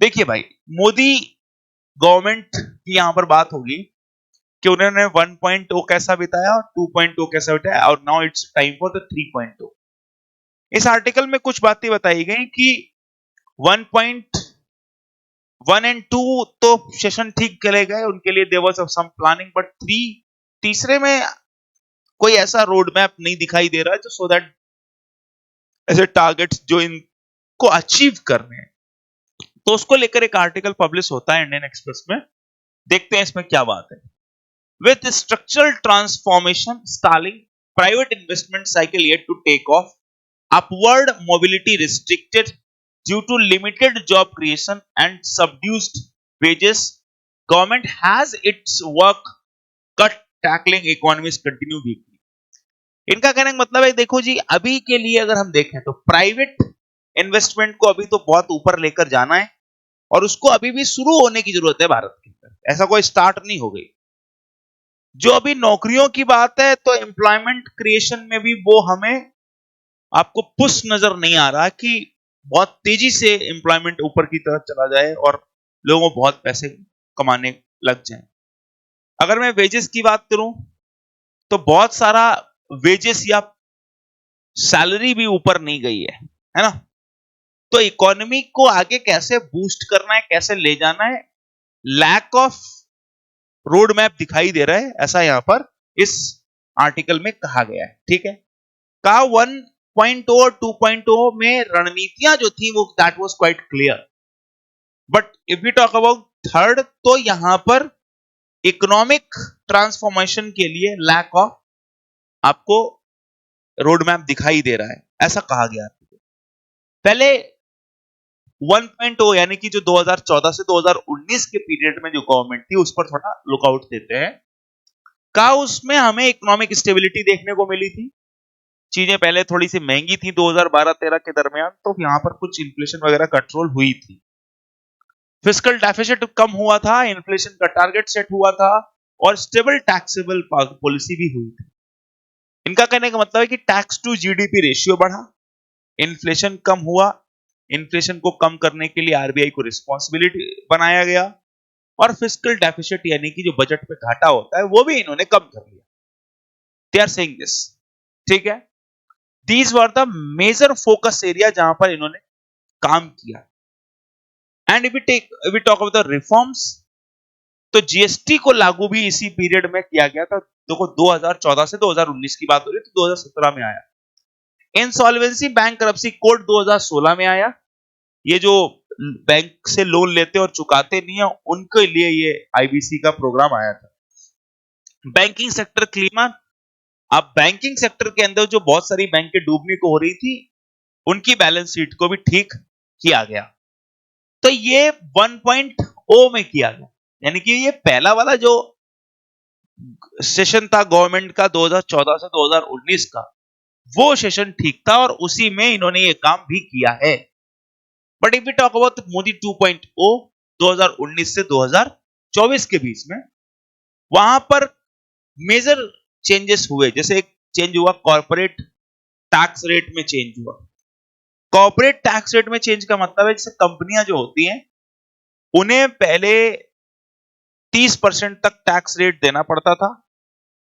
देखिए भाई, मोदी गवर्नमेंट की यहां पर बात होगी कि उन्होंने 1.0 कैसा बिताया और 2.0 कैसा बिताया, और now it's time for the 3.0। इस आर्टिकल में कुछ बातें बताई गई कि 1.1 एंड 2 तो सेशन ठीक चले गए, उनके लिए there was some planning, but 3, तीसरे में कोई ऐसा रोड मैप नहीं दिखाई दे रहा है जो सो दैट ऐसे टारगेट्स जो इनको अचीव करने हैं, तो उसको लेकर एक आर्टिकल पब्लिश होता है इंडियन एक्सप्रेस में। देखते हैं इसमें क्या बात है। With structural transformation stalling, private investment cycle yet to take off, upward mobility restricted due to limited job creation and subdued wages, government has its work cut tackling economies continue weakly। इनका कहने का मतलब है, देखो जी, अभी के लिए अगर हम देखें तो प्राइवेट इन्वेस्टमेंट को अभी तो बहुत ऊपर लेकर जाना है, और उसको अभी भी शुरू होने की जरूरत है भारत के अंदर, ऐसा कोई स्टार्ट नहीं हो गई। जो अभी नौकरियों की बात है, तो एम्प्लॉयमेंट क्रिएशन में भी वो हमें आपको पुश नजर नहीं आ रहा कि बहुत तेजी से एम्प्लॉयमेंट ऊपर की तरफ चला जाए और लोगों को बहुत पैसे कमाने लग जाएं। अगर मैं वेजेस की बात करूं तो बहुत सारा वेजेस या सैलरी भी ऊपर नहीं गई है ना। तो इकोनॉमी को आगे कैसे बूस्ट करना है, कैसे ले जाना है, लैक ऑफ रोड मैप दिखाई दे रहा है, ऐसा यहां पर इस आर्टिकल में कहा गया है। ठीक है, का 1.0 और 2.0 में रणनीतियां जो थी वो that was quite clear, but if we talk about third, तो यहां पर इकोनॉमिक ट्रांसफॉर्मेशन के लिए लैक ऑफ आपको रोड मैप दिखाई दे रहा है, ऐसा कहा गया। पहले 1.0 यानी कि जो 2014 से 2019 के पीरियड में जो गवर्नमेंट थी उस पर थोड़ा लुकआउट देते हैं, का उसमें हमें इकोनॉमिक स्टेबिलिटी देखने को मिली थी। चीजें पहले थोड़ी सी महंगी थी 2012-13 के दरमियान, तो यहां पर कुछ इन्फ्लेशन वगैरह कंट्रोल हुई थी, फिस्कल डेफिसिट कम हुआ था, इन्फ्लेशन का टारगेट सेट हुआ था, और स्टेबल टैक्सेबल पॉलिसी भी हुई थी। इनका कहने का मतलब है कि टैक्स टू जीडीपी रेशियो बढ़ा, इन्फ्लेशन कम हुआ, इन्फ्लेशन को कम करने के लिए आरबीआई को रिस्पॉन्सिबिलिटी बनाया गया, और फिस्कल डेफिसिट यानी कि जो बजट पे घाटा होता है वो भी इन्होंने कम कर लिया। They are saying this. ठीक है, these were the major focus area जहां पर इन्होंने काम किया। And if we talk about the reforms, तो जीएसटी को लागू भी इसी पीरियड में किया गया था। देखो 2014 से 2019 की बात हो रही है, तो 2017 में आया। इंसॉल्वेंसी बैंक करप्सी कोड 2016 में आया। ये जो बैंक से लोन लेते और चुकाते नहीं है उनके लिए ये आईबीसी का प्रोग्राम आया था। बैंकिंग सेक्टर क्लीन, अब बैंकिंग सेक्टर के अंदर जो बहुत सारी बैंकें डूबने को हो रही थी उनकी बैलेंस शीट को भी ठीक किया गया। तो ये 1.0 में किया गया, यानी कि ये पहला वाला जो सेशन था गवर्नमेंट का 2014 से 2019 का, वो सेशन ठीक था और उसी में इन्होंने ये काम भी किया है। But if we talk about Modi 2.0 2019 से 2024 के बीच में, वहां पर मेजर चेंजेस हुए। जैसे एक चेंज हुआ कॉर्पोरेट टैक्स रेट में चेंज हुआ। कॉर्पोरेट टैक्स रेट में चेंज का मतलब है जैसे कंपनियां जो होती हैं उन्हें पहले 30% तक टैक्स रेट देना पड़ता था,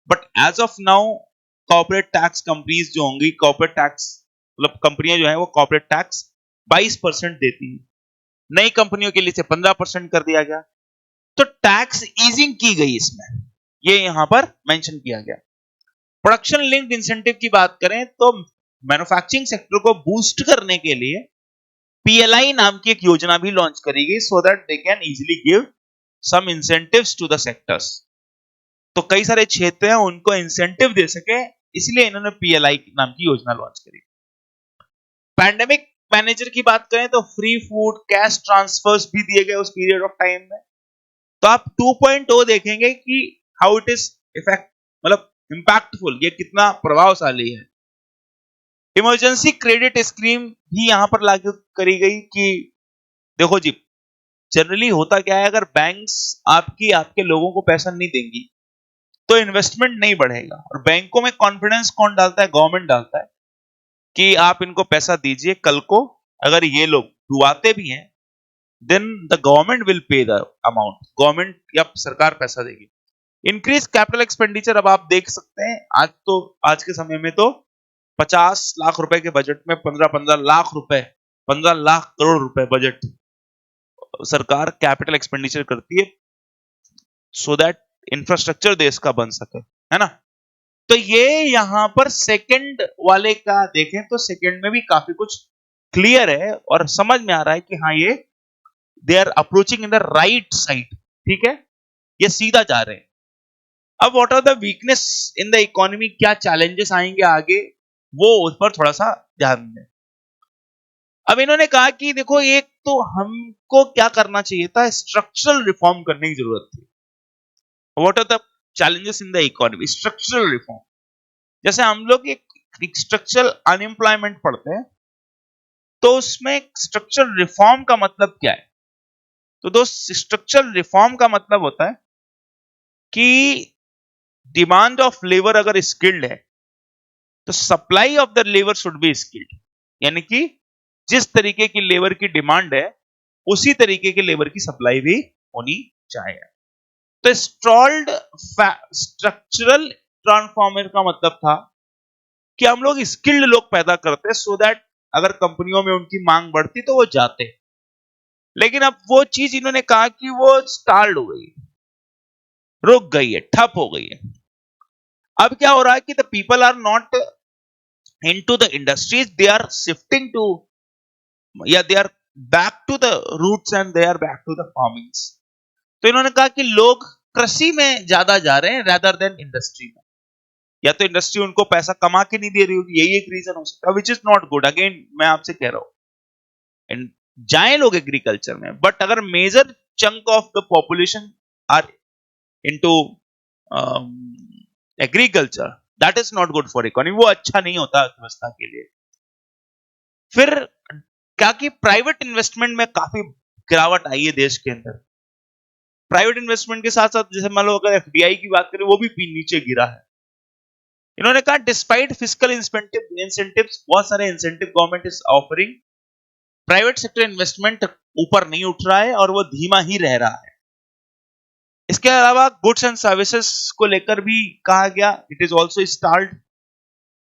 but as of now corporate tax companies जो होंगी, कॉर्पोरेट टैक्स मतलब कंपनियां जो है वो कॉर्पोरेट टैक्स 22% देती है। नई कंपनियों के लिए से 15% कर दिया गया। तो टैक्स ईजिंग की गई इसमें, ये यहां पर मेंशन किया गया। प्रोडक्शन लिंक्ड इंसेंटिव की बात करें तो मैन्युफैक्चरिंग सेक्टर को बूस्ट करने के लिए पीएलआई नाम की एक योजना भी लॉन्च करी गई, so that they can easily give some incentives to the sectors. तो कई सारे क्षेत्र हैं उनको इंसेंटिव दे सके, इसलिए इन्होंने पीएलआई नाम की योजना लॉन्च करी। पैंडेमिक मैनेजर की बात करें तो फ्री फूड, कैश ट्रांसफर्स भी दिए गए उस पीरियड ऑफ टाइम में। तो आप 2.0 देखेंगे कि हाउ इट इज इफेक्ट मतलब इंपैक्टफुल, ये कितना प्रभावशाली है। इमरजेंसी क्रेडिट स्कीम भी यहां पर लागू करी गई कि देखो जी, जनरली होता क्या है, अगर बैंक्स आपके लोगों को पैसा नहीं देंगी तो इन्वेस्टमेंट नहीं बढ़ेगा, और बैंकों में कॉन्फिडेंस कौन डालता है? गवर्नमेंट डालता है कि आप इनको पैसा दीजिए, कल को अगर ये लोग डुबाते भी हैं then the government will pay the amount. Government या सरकार पैसा देगी. इंक्रीज कैपिटल एक्सपेंडिचर, अब आप देख सकते हैं आज के समय में तो 50 लाख रुपए के बजट में 15 लाख रुपए, 15 लाख करोड़ रुपए बजट सरकार कैपिटल एक्सपेंडिचर करती है सो दैट इंफ्रास्ट्रक्चर देश का बन सके, है ना. तो ये यहां पर सेकंड वाले का देखें तो सेकंड में भी काफी कुछ क्लियर है और समझ में आ रहा है कि हाँ ये they are approaching in the right side. ठीक है, ये सीधा जा रहे हैं. अब what are the weakness in the economy, क्या चैलेंजेस आएंगे आगे, वो उस पर थोड़ा सा ध्यान दें. अब इन्होंने कहा कि देखो एक तो हमको क्या करना चाहिए था, स्ट्रक्चरल रिफॉर्म करने की जरूरत थी. What are the challenges in the economy, structural reform. जैसे हम लोग एक स्ट्रक्चरल अनएम्प्लॉयमेंट पढ़ते हैं तो उसमें स्ट्रक्चरल रिफॉर्म का मतलब क्या है. तो दोस्त, स्ट्रक्चरल रिफॉर्म का मतलब होता है कि डिमांड ऑफ लेबर अगर स्किल्ड है तो supply of the labour should be skilled. यानी कि जिस तरीके की लेबर की डिमांड है उसी तरीके की लेबर की सप्लाई भी होनी चाहिए. तो स्टॉल्ड स्ट्रक्चरल ट्रांसफॉर्मर का मतलब था कि हम लोग स्किल्ड लोग पैदा करते सो दैट अगर कंपनियों में उनकी मांग बढ़ती तो वो जाते. लेकिन अब वो चीज इन्होंने कहा कि वो स्टाल्ड हो गई, रुक गई है, ठप हो गई है. अब क्या हो रहा है कि the people are not into the industries, they are shifting to, या they are back to the roots and they are back to the farmings. तो इन्होंने कहा कि लोग कृषि में ज्यादा जा रहे हैं रेदर देन इंडस्ट्री में. या तो इंडस्ट्री उनको पैसा कमा के नहीं दे रही होगी, यही एक रीजन हो सकता है, which is not good. Again मैं आपसे कह रहा हूं जाए लोग एग्रीकल्चर में, बट अगर major chunk of the population are into agriculture, that is not good for economy. वो अच्छा नहीं होता अर्थव्यवस्था के लिए. फिर क्या कि प्राइवेट इन्वेस्टमेंट में काफी गिरावट आई है देश के अंदर. प्राइवेट इन्वेस्टमेंट के साथ साथ जैसे मान लो अगर एफडीआई की बात करें वो भी नीचे गिरा है. इन्होंने कहा डिस्पाइट फिस्कल इंसेंटिव्स, बहुत सारे incentive government is offering, private sector investment ऊपर नहीं उठ रहा है और वो धीमा ही रह रहा है. इसके अलावा गुड्स एंड सर्विसेज को लेकर भी कहा गया इट इज ऑल्सो स्टाल्ड.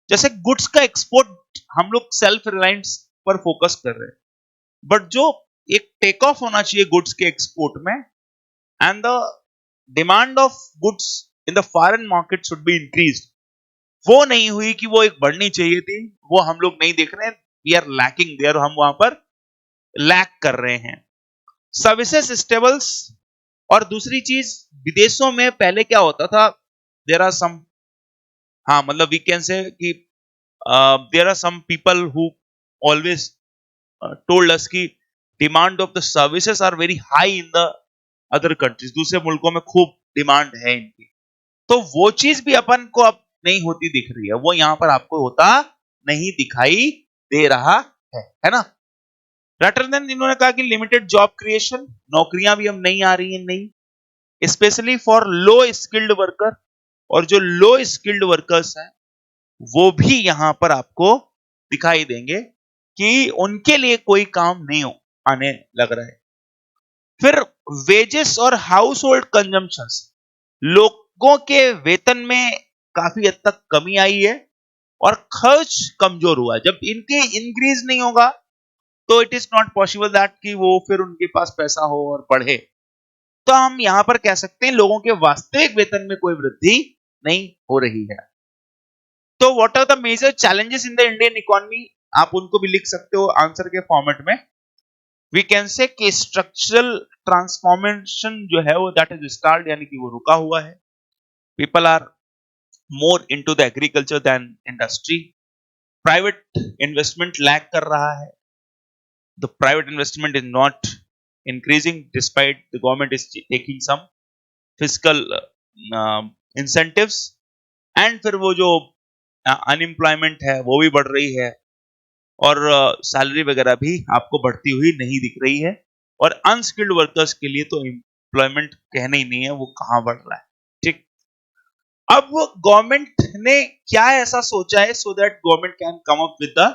जैसे गुड्स का एक्सपोर्ट हम लोग सेल्फ रिलायंस पर फोकस कर रहे हैं, बट जो एक टेक ऑफ होना चाहिए गुड्स के एक्सपोर्ट में and the demand of goods in the foreign market should be increased, वो नहीं हुई कि वो एक बढ़नी चाहिए थी, वो हम लोग नहीं देख रहे हैं. वी आर लैकिंग देयर, हम वहां पर लैक कर रहे हैं. Services stables. और दूसरी चीज, विदेशों में पहले क्या होता था, देयर आर सम, हाँ मतलब वी कैन से कि there are some people who always told us कि demand of the services are very high in the other countries. दूसरे मुल्कों में खूब डिमांड है इनकी. तो वो चीज भी अपन को अब नहीं होती दिख रही है, वो यहां पर आपको होता नहीं दिखाई दे रहा है ना. रेटर देन इन्होंने कहा कि लिमिटेड जॉब क्रिएशन, नौकरियां भी अब नहीं आ रही हैं नई, specially for low skilled worker. और जो लो स्किल्ड वर्कर्स हैं वो भी यहां पर आपको दिखाई देंगे कि उनके लिए कोई काम नहीं आने लग रहा है. फिर वेजेस और हाउस होल्ड कंजम्पशंस, लोगों के वेतन में काफी हद तक कमी आई है और खर्च कमजोर हुआ. जब इनके इंक्रीज नहीं होगा तो it is not possible that कि वो फिर उनके पास पैसा हो और बढ़े. तो हम यहां पर कह सकते हैं लोगों के वास्तविक वेतन में कोई वृद्धि नहीं हो रही है. तो what are the major challenges in the Indian economy, आप उनको भी लिख सकते हो आंसर के फॉर्मेट में. वी कैन से कि स्ट्रक्चरल ट्रांसफॉर्मेशन जो है वो दैट इज स्टार्ट, यानी कि वो रुका हुआ है. People are more into the agriculture than industry. Private investment lag कर रहा है. The private investment is not increasing despite the government is taking some fiscal incentives. And फिर वो जो अनएम्प्लॉयमेंट है वो भी बढ़ रही है और सैलरी वगैरह भी आपको बढ़ती हुई नहीं दिख रही है. और अनस्किल्ड वर्कर्स के लिए तो एम्प्लॉयमेंट कहना ही नहीं है, वो कहां बढ़ रहा है. ठीक. अब गवर्नमेंट ने क्या ऐसा सोचा है so that government can come up with the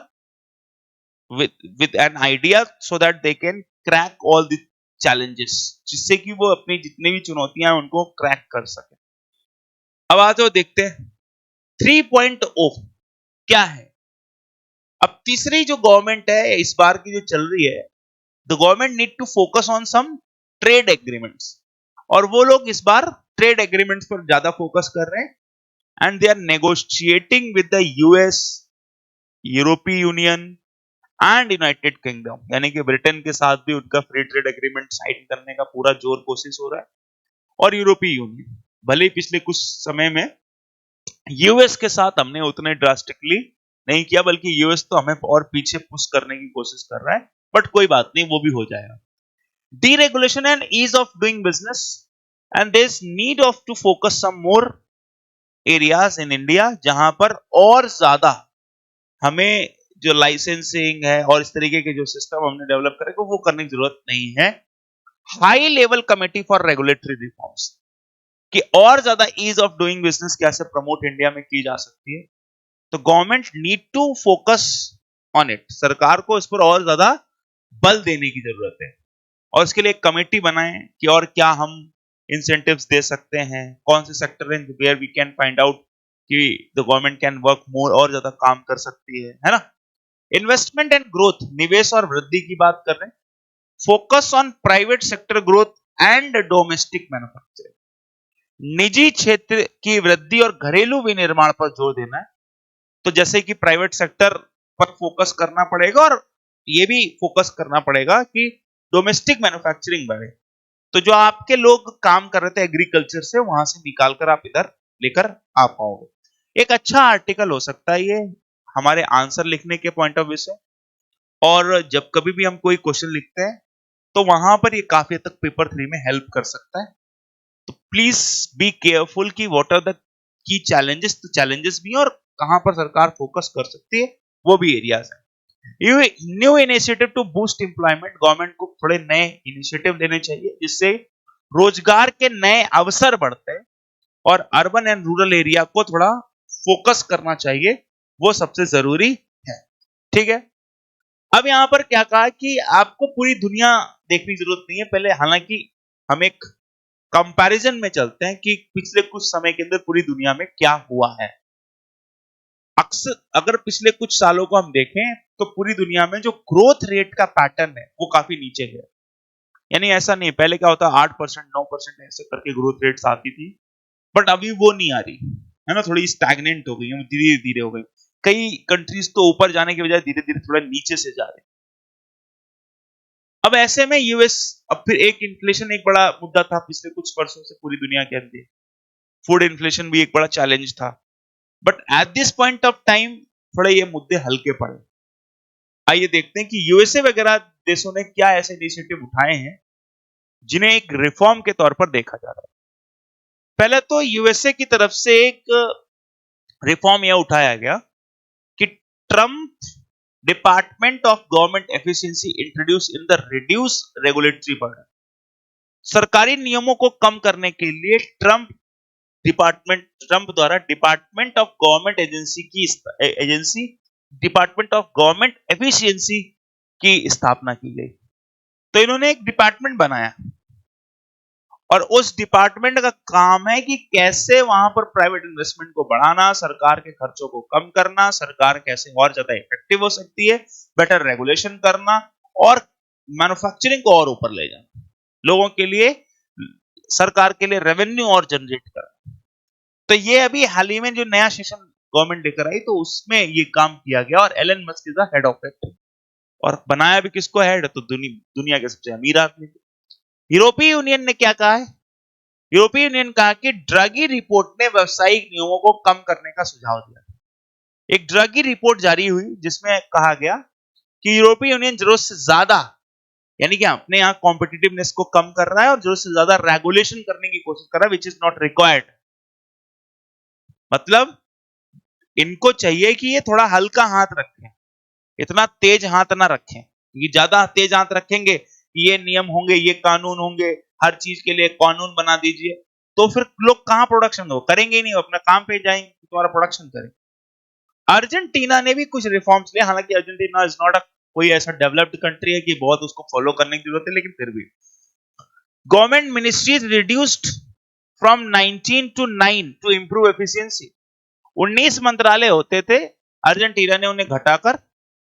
with an idea so that they can crack all the challenges, जिससे कि वो अपनी जितनी भी चुनौतियां हैं उनको क्रैक कर सके। अब आ जाओ देखते हैं 3.0 क्या है। अब तीसरी जो गवर्नमेंट है इस बार की जो चल रही है, the government need to focus on some trade agreements, और वो लोग इस बार ट्रेड एग्रीमेंट्स पर ज्यादा फोकस कर रहे हैं, and they are negotiating with the US, यूरोपीय यूनियन एंड यूनाइटेड किंगडम, यानी कि ब्रिटेन के साथ भी उनका फ्री ट्रेड एग्रीमेंट साइन करने का पूरा जोर कोशिश हो रहा है। और यूरोपीय यूनियन, भले ही पिछले कुछ समय में यूएस के साथ हमने उतने ड्रास्टिकली नहीं किया, बल्कि यूएस तो हमें और पीछे पुश करने की कोशिश कर रहा है, बट कोई बात नहीं, वो भी हो जाएगा। Deregulation and ease of doing business, and there is need of to focus some more areas in India, जहां पर और ज्यादा हमें जो लाइसेंसिंग है और इस तरीके के जो सिस्टम हमने डेवलप करेंगे वो करने की जरूरत नहीं है। High level committee for regulatory reforms, कि और ज्यादा ईज ऑफ डूइंग बिजनेस कैसे प्रमोट इंडिया में की जा सकती है, तो government need to focus on it, सरकार को इस पर और ज्यादा बल देने की जरूरत है, और इसके लिए एक कमेटी बनाएं कि और क्या हम इंसेंटिव्स दे सकते हैं, कौन से सेक्टर हैं where we can find out कि the government can work more, और ज्यादा काम कर सकती है ना। इन्वेस्टमेंट एंड ग्रोथ, निवेश और वृद्धि की बात कर रहे हैं। Focus on private sector growth and domestic manufacturing, निजी क्षेत्र की वृद्धि और घरेलू विनिर्माण पर जोर देना है। तो जैसे कि प्राइवेट सेक्टर पर फोकस करना पड़ेगा, और ये भी फोकस करना पड़ेगा कि डोमेस्टिक मैन्युफैक्चरिंग बढ़े, तो जो आपके लोग काम कर रहे थे एग्रीकल्चर से, वहां से निकाल कर आप इधर लेकर आ पाओगे। एक अच्छा आर्टिकल हो सकता है ये हमारे आंसर लिखने के पॉइंट ऑफ व्यू से, और जब कभी भी हम कोई क्वेश्चन लिखते हैं तो वहां पर ये काफी हद तक पेपर 3 में हेल्प कर सकता है। तो प्लीज बी केयरफुल कि what are the key challenges, तो चैलेंजेस भी हैं और कहां पर सरकार फोकस कर सकती है वो भी एरियाज है। New initiative to boost employment, government को थोड़े नए इनिशिएटिव लेने चाहिए जिससे रोजगार के नए अवसर बढ़ते हैं, और अर्बन एंड रूरल एरिया को थोड़ा फोकस करना चाहिए, वो सबसे जरूरी है। ठीक है, अब यहां पर क्या कहा कि आपको पूरी दुनिया देखने की जरूरत नहीं है पहले, हालांकि हम एक कंपैरिजन में चलते हैं कि पिछले कुछ समय के अंदर पूरी दुनिया में क्या हुआ है। अक्सर अगर पिछले कुछ सालों को हम देखें तो पूरी दुनिया में जो ग्रोथ रेट का पैटर्न है वो काफी नीचे गया, यानी ऐसा नहीं, पहले क्या होता 8% 9% ऐसे करके ग्रोथ रेट्स आती थी, बट अभी वो नहीं आ रही है ना, थोड़ी स्टैग्नेंट हो गई है, धीरे धीरे हो गई। कई कंट्रीज तो ऊपर जाने के बजाय धीरे धीरे थोड़ा नीचे से जा रहे। अब ऐसे में यूएस, अब फिर एक इन्फ्लेशन एक बड़ा मुद्दा था पिछले कुछ वर्षों से पूरी दुनिया के अंदर, फूड इन्फ्लेशन भी एक बड़ा चैलेंज था, but at this point of time थोड़े ये मुद्दे हल्के पड़े। आइए देखते हैं कि यूएसए वगैरह देशों ने क्या ऐसे इनिशिएटिव उठाए हैं जिन्हें एक रिफॉर्म के तौर पर देखा जा रहा है। पहले तो यूएसए की तरफ से एक रिफॉर्म यह उठाया गया कि Trump department of government efficiency introduce in the reduce regulatory burden, सरकारी नियमों को कम करने के लिए ट्रम्प द्वारा department of government agency department of government efficiency की स्थापना की गई। तो इन्होंने एक डिपार्टमेंट बनाया, और उस डिपार्टमेंट का काम है कि कैसे वहां पर प्राइवेट इन्वेस्टमेंट को बढ़ाना, सरकार के खर्चों को कम करना, सरकार कैसे और ज्यादा इफेक्टिव हो सकती है, बेटर रेगुलेशन करना, और मैन्युफैक्चरिंग को और ऊपर ले जाना, लोगों के लिए, सरकार के लिए रेवेन्यू और जनरेट करना। तो ये अभी हाल ही में जो नया सेशन गवर्नमेंट लेकर आई तो उसमें ये काम किया गया, और Elon Musk is the head of it, और बनाया भी किसको हेड, तो दुनिया के सबसे अमीर आदमी। यूरोपीय यूनियन ने क्या कहा है, यूरोपीय यूनियन कहा कि ड्रगी रिपोर्ट ने व्यवसायिक नियमों को कम करने का सुझाव दिया। एक ड्रगी रिपोर्ट जारी हुई जिसमें कहा गया कि यूरोपीय यूनियन जरूरत से ज्यादा, यानी कि अपने यहां कॉम्पिटिटिवनेस को कम कर रहा है और जरूरत से ज्यादा रेगुलेशन करने की कोशिश कर रहा है, विच इज नॉट रिक्वायर्ड। मतलब इनको चाहिए कि ये थोड़ा हल्का हाथ रखें, इतना तेज हाथ ना रखें, क्योंकि ज्यादा तेज हाथ रखेंगे ये नियम होंगे, ये कानून होंगे, हर चीज के लिए कानून बना दीजिए, तो फिर लोग कहां प्रोडक्शन हो करेंगे ही नहीं, अपना काम पे जाएंगे, तुम्हारा प्रोडक्शन करेंगे। अर्जेंटीना ने भी कुछ रिफॉर्म्स लिए, हालांकि अर्जेंटीना इज नॉट कोई ऐसा डेवलप्ड कंट्री है कि बहुत उसको फॉलो करने की जरूरत है, लेकिन फिर भी government ministries reduced from 19 to 9 to improve efficiency. 19 मंत्रालय होते थे, अर्जेंटीना ने उन्हें घटाकर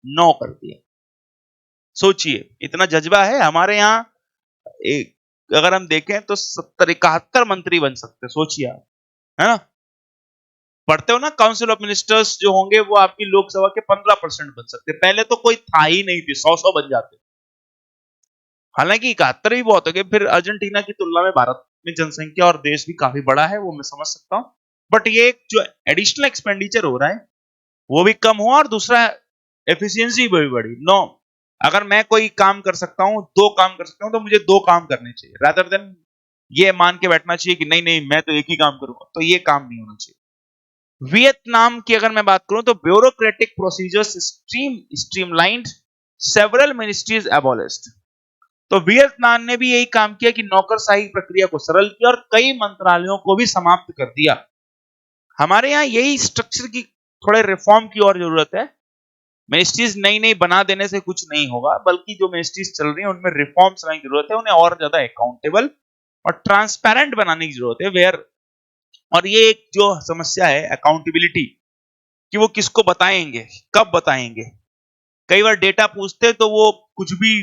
9 कर दिया। सोचिए, इतना जज्बा है हमारे यहाँ। अगर हम देखें तो 70-71 मंत्री बन सकते हैं, सोचिए आप, है ना। पढ़ते हो ना, काउंसिल ऑफ मिनिस्टर्स जो होंगे वो आपकी लोकसभा के 15% बन सकते। पहले तो कोई था ही नहीं थे, 100 बन जाते। हालांकि 71 ही बहुत हो गए। फिर अर्जेंटीना की तुलना में भारत में जनसंख्या और देश भी काफी बड़ा है, वो मैं समझ सकता हूं। बट ये जो एडिशनल एक्सपेंडिचर हो रहा है वो भी कम हुआ, और दूसरा एफिशिएंसी भी बढ़ी। नो, अगर मैं कोई काम कर सकता हूं, 2 काम कर सकता हूं, तो मुझे 2 काम करने चाहिए, रादर देन ये मान के बैठना चाहिए कि नहीं नहीं मैं तो एक ही काम करूंगा। तो ये काम नहीं होना चाहिए। वियतनाम की अगर मैं बात करूं तो bureaucratic procedures streamlined, several ministries abolished. तो वियतनाम ने भी यही काम किया कि नौकरशाही प्रक्रिया को सरल किया और कई मंत्रालयों को भी समाप्त कर दिया। हमारे यहाँ यही स्ट्रक्चर की थोड़े रिफॉर्म की और जरूरत है। मिनिस्ट्रीज नई नई बना देने से कुछ नहीं होगा, बल्कि जो मिनिस्ट्रीज चल रही है उनमें रिफॉर्म्स लाने की जरूरत है। उन्हें और ज्यादा अकाउंटेबल और ट्रांसपेरेंट बनाने की जरूरत है। वेयर, और ये एक जो समस्या है अकाउंटेबिलिटी कि वो किसको बताएंगे, कब बताएंगे। कई बार डेटा पूछते हैं तो वो कुछ भी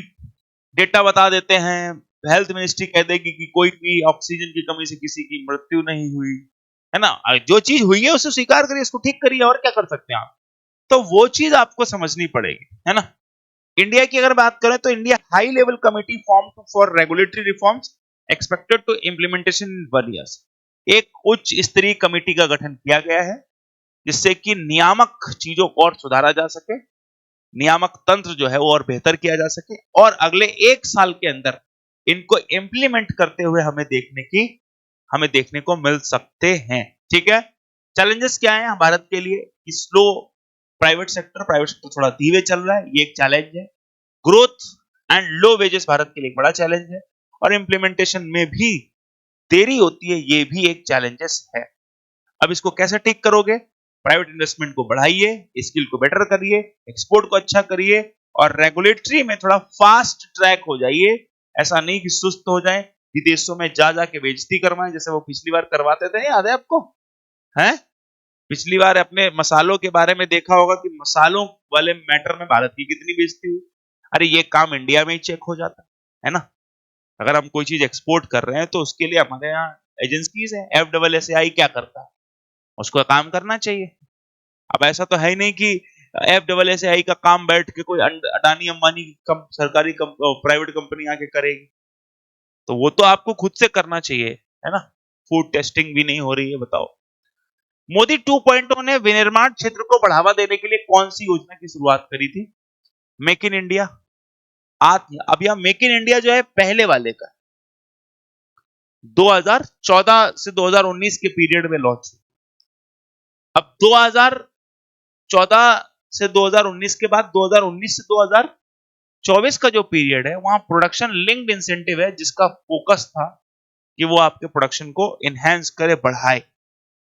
डेटा बता देते हैं। हेल्थ मिनिस्ट्री कह देगी कि कोई भी ऑक्सीजन की कमी से किसी की मृत्यु नहीं हुई, है ना। जो चीज हुई है उसे स्वीकार करिए, उसको ठीक करिए, और क्या कर सकते हैं आप। तो वो चीज आपको समझनी पड़ेगी, है ना। इंडिया की अगर बात करें तो India high level committee form for regulatory reforms expected to implementation in 1 years. एक उच्च स्तरीय कमेटी का गठन किया गया है जिससे कि नियामक चीजों को और सुधारा जा सके, नियामक तंत्र जो है वो और बेहतर किया जा सके, और अगले 1 साल के अंदर इनको इंप्लीमेंट करते हुए हमें देखने को मिल सकते हैं। ठीक है। चैलेंजेस क्या है भारत के लिए? स्लो प्राइवेट सेक्टर थोड़ा धीरे चल रहा है, ये एक चैलेंज है। Growth and low wages Bharat के लिए एक बड़ा चैलेंज है, और इंप्लीमेंटेशन में भी देरी होती है, ये भी एक चैलेंजेस है। अब इसको कैसे ठीक करोगे? प्राइवेट इन्वेस्टमेंट को बढ़ाइए, स्किल को बेटर करिए, एक्सपोर्ट को अच्छा करिए, और रेगुलेटरी में थोड़ा फास्ट ट्रैक हो जाइए। ऐसा नहीं कि सुस्त हो जाए, विदेशों में जा जाके बेइज्जती करवाएं जैसे वो पिछली बार करवाते थे। याद है आपको? हैं? पिछली बार अपने मसालों के बारे में देखा होगा कि मसालों वाले मैटर में भारत की कितनी बेइज्जती हुई। अरे ये काम इंडिया में ही चेक हो जाता है ना। अगर हम कोई चीज एक्सपोर्ट कर रहे हैं तो उसके लिए हमारे यहाँ एजेंसीज है। FSSAI क्या करता है? उसको काम करना चाहिए। अब ऐसा तो है ही नहीं कि FSSAI का काम बैठ के कोई अडानी अंबानी सरकारी प्राइवेट कंपनी आके करेगी। तो वो तो आपको खुद से करना चाहिए, है ना। फूड टेस्टिंग भी नहीं हो रही है, बताओ। मोदी 2.0 ने विनिर्माण क्षेत्र को बढ़ावा देने के लिए कौन सी योजना की शुरुआत करी थी? Make in India. अब यह मेक इन इंडिया जो है पहले वाले का 2014 से 2019 के पीरियड में लॉन्च हुआ। अब 2014 से 2019 के बाद 2019 से 2024 का जो पीरियड है वहां प्रोडक्शन लिंक्ड इंसेंटिव है, जिसका फोकस था कि वो आपके प्रोडक्शन को एनहांस करे, बढ़ाए।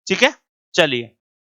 ठीक है, चलिए